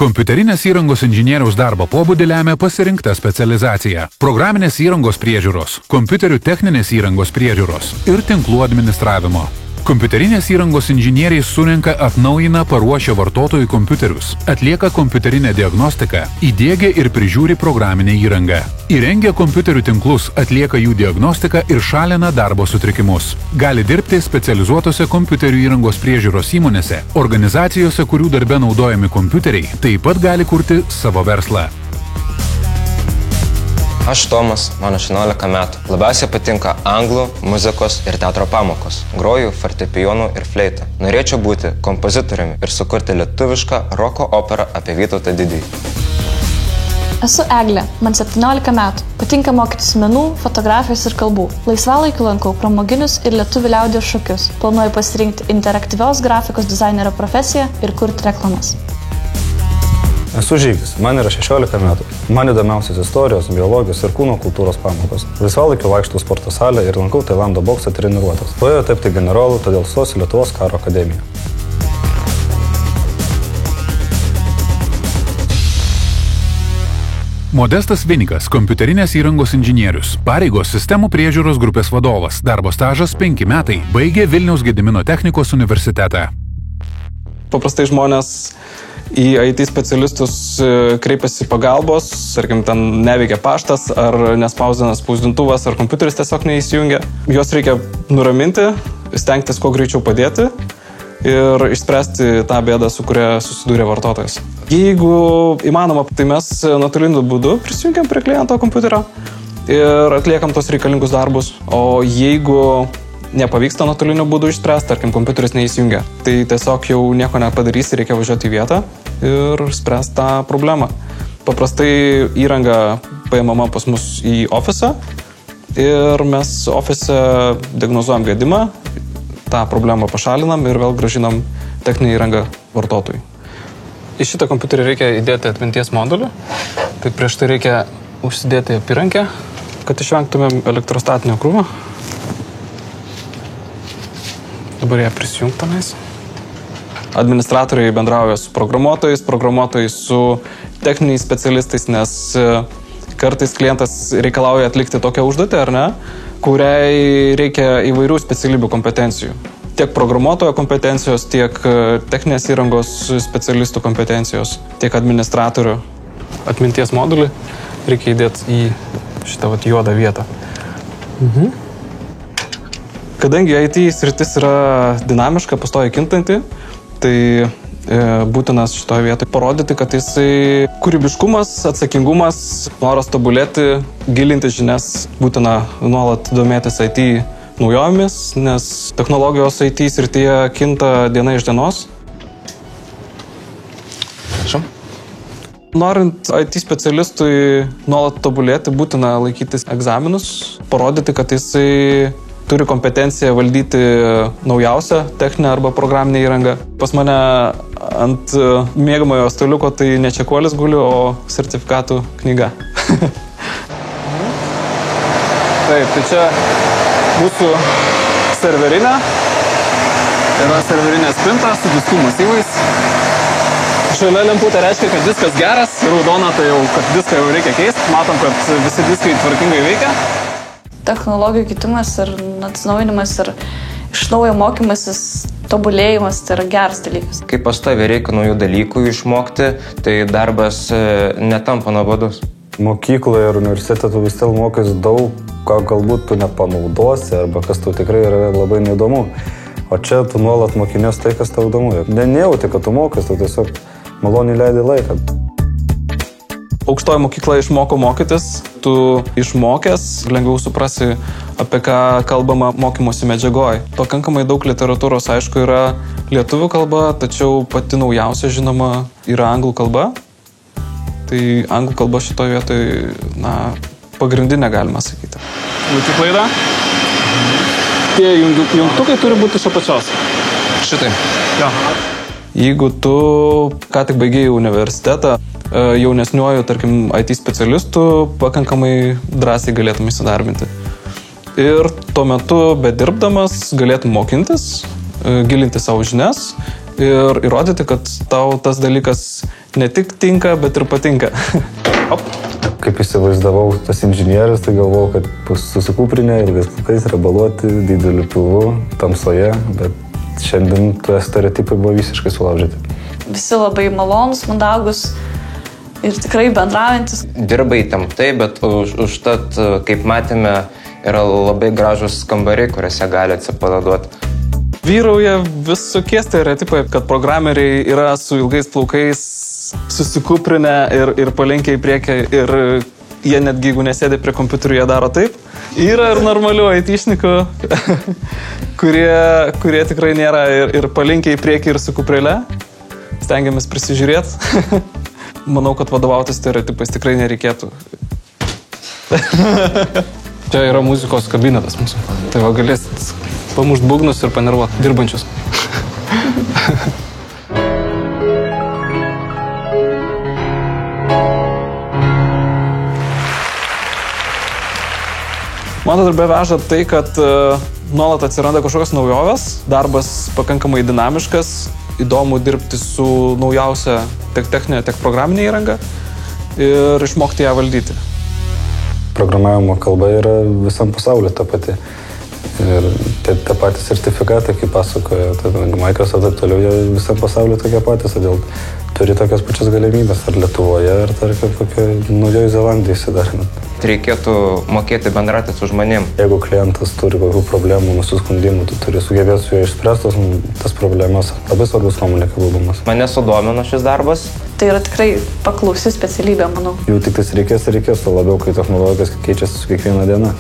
Kompiuterinės įrangos inžinieriaus darbo pobūdį lemia pasirinkta specializacija. Programinės įrangos priežiūros, kompiuterių techninės įrangos priežiūros ir tinklų administravimo. Kompiuterinės įrangos inžinieriai surenka, atnaujina, paruošia vartotojų kompiuterius, atlieka kompiuterinę diagnostiką, įdiegia ir prižiūri programinę įrangą. Įrengia kompiuterių tinklus, atlieka jų diagnostiką ir šalina darbo sutrikimus. Gali dirbti specializuotose kompiuterių įrangos priežiūros įmonėse, organizacijose, kurių darbe naudojami kompiuteriai, taip pat gali kurti savo verslą. Aš Tomas, mano 16 metų. Labiausiai patinka anglų, muzikos ir teatro pamokos. Groju fortepijonu ir fleitą. Norėčiau būti kompozitoriumi ir sukurti lietuvišką roko operą apie Vytautą Didįjį. Esu Eglė, man 17 metų. Patinka mokytis menų, fotografijos ir kalbų. Laisvalaikiu lankau pramoginius ir lietuvių liaudies šokius. Planuoju pasirinkti interaktyvios grafikos dizainerio profesiją ir kurti reklamas. Esu Žygis, man yra 16 metų. Man įdomiausias istorijos, biologijos ir kūno kultūros pamokos. Laisvalaikiu vaikštau sporto salę ir lankau Tailando bokso treniruotes. Svajojau tapti generolu, todėl stosiu Lietuvos karo akademiją. Modestas Vinikas, kompiuterinės įrangos inžinierius. Pareigos sistemų priežiūros grupės vadovas. Darbo stažas 5 metai. Baigė Vilniaus Gedimino technikos universitetą. Paprastai žmonės į IT specialistus kreipiasi pagalbos, tarkim, ten neveikia paštas, ar nespausdina spausdintuvas, ar kompiuteris tiesiog neįsijungia. Juos reikia nuraminti, stengtis kuo greičiau padėti ir išspręsti tą bėdą, su kuria susidūrė vartotojas. Jeigu įmanoma, tai mes nuotoliniu būdu prisijungiam prie kliento kompiuterio ir atliekam tos reikalingus darbus. O jeigu nepavyksta nuotoliniu būdu išspręsti, tarkim, kompiuteris neįsijungia, tai tiesiog jau nieko nepadarysi, reikia važiuoti į vietą ir spręsti tą problemą. Paprastai įranga paimama pas mus į ofisą ir mes ofise diagnozuojam gedimą, tą problemą pašalinam ir vėl grąžinam techninę įrangą vartotojui. Į šitą kompiuterį reikia įdėti atminties modulį, tai prieš tai reikia užsidėti apyrankę, kad išvengtumėm elektrostatinio krūvio. Dabar ją prisijungtamės. Administratoriai bendrauja su programuotojais, programuotojai su techniniais specialistais, nes kartais klientas reikalauja atlikti tokią užduotį, ar ne, kuriai reikia įvairių specialybių kompetencijų. Tiek programuotojo kompetencijos, tiek techninės įrangos specialistų kompetencijos, tiek administratorių atminties modulį reikia įdėti į šitą juodą vietą. Kadangi IT sritis yra dinamiška, pastoviai kintanti, tai būtinas šitoje vietoje parodyti, kad jisai kūrybiškumas, atsakingumas, noras tobulėti, gilinti žinias, būtina nuolat domėtis IT naujovėmis, nes technologijos IT srityje kinta diena iš dienos. Norint IT specialistui nuolat tobulėti, būtina laikytis egzaminus, parodyti, kad jisai turi kompetenciją valdyti naujausią techninę arba programinę įrangą. Pas mane ant mėgamojo staliuko tai ne čekuolis guli, o sertifikatų knyga. Taip, tai čia mūsų serverinė. Yra serverinė spinta su diskų masyvais. Šalia lemputė reiškia, kad diskas geras, raudona tai jau, kad diską jau reikia keisti. Matom, kad visi diskai tvarkingai veikia. Technologijų kitimas ir atsinaujinimas ir iš naujo mokymasis, tobulėjimas tai yra geras dalykas. Kai pastoviai reikia naujų dalykų išmokti, tai darbas netampa nuobodus. Mokykloje ir universitete tu vis tiek mokais daug, ką galbūt tu nepanaudosi arba kas tau tikrai yra labai neįdomu. O čia tu nuolat mokinės tai, kas tau įdomu. Nejauti, kad tu mokas, tu tiesiog maloniai leidai laiką. Aukštoji mokykla išmoko mokytis, tu išmokęs lengviau suprasi, apie ką kalbama mokymosi medžiagoj. Pakankamai daug literatūros, aišku, yra lietuvių kalba, tačiau pati naujausia, žinoma, yra anglų kalba. Tai anglų kalba šitoje vietoje, pagrindinė galima sakyti. Laiky klaidą. Tie jungtukai turi būti iš apačios. Šitai. Jo. Jeigu tu ką tik baigėjai universitetą, jaunesniuoju, tarkim, IT specialistų, pakankamai drąsiai galėtum įsidarbinti. Ir tuo metu, bedirbdamas, galėtum mokintis, gilinti savo žinias ir įrodyti, kad tau tas dalykas ne tik tinka, bet ir patinka. Kaip įsivaizdavau tas inžinierius, tai galvojau, kad bus susikūprinę, ilgais plaukais, rebaluoti, dideliu pilvu, tamsoje, bet šiandien tie stereotipai buvo visiškai sulaužyti. Visi labai malonus, mandagus ir tikrai bendraujantis. Dirba įtemptai, bet užtat, kaip matėme, yra labai gražus kambariai, kuriuose gali atsipalaiduoti. Vyrauja visokie stereotipai, kad programeriai yra su ilgais plaukais, susikūprinę ir palenkę į priekį ir jie netgi, jeigu nesėdė prie kompiuterių, jie daro taip. Yra ir normalių IT-šnikų, kurie tikrai nėra ir palenkę į priekį ir su kuprele. Stengiamės prisižiūrėti. Manau, kad vadovautis stereotipais tikrai nereikėtų. Čia yra muzikos kabinetas mūsų. Tai va galėsit pamušt būgnus ir panervuoti dirbančius. Mano darbe veža tai, kad nuolat atsiranda kažkokios naujovės, darbas pakankamai dinamiškas, įdomu dirbti su naujausia tiek techninė, tiek programinė įranga ir išmokti ją valdyti. Programavimo kalba yra visam pasauliu ta pati. Ir tie patys sertifikatai, kaip pasakojo, Microsoft ir toliau, jie visam pasauliu tokie patys, todėl turi tokias pačias galimybės ar Lietuvoje, ar tarkim kokioje Naujoje Zelandijoje įsidarbinti. Reikėtų mokėti bendrauti su žmonėm. Jeigu klientas turi kokių problemų, nusiskundimų, tu turi sugebėti su juo išspręstos tas problemas. Labai svarbus komunikabilumas. Mane sudomino šis darbas. Tai yra tikrai paklausi specialybė, manau. Jų tik reikės, o labiau, kai technologijos keičiasi su kiekviena diena.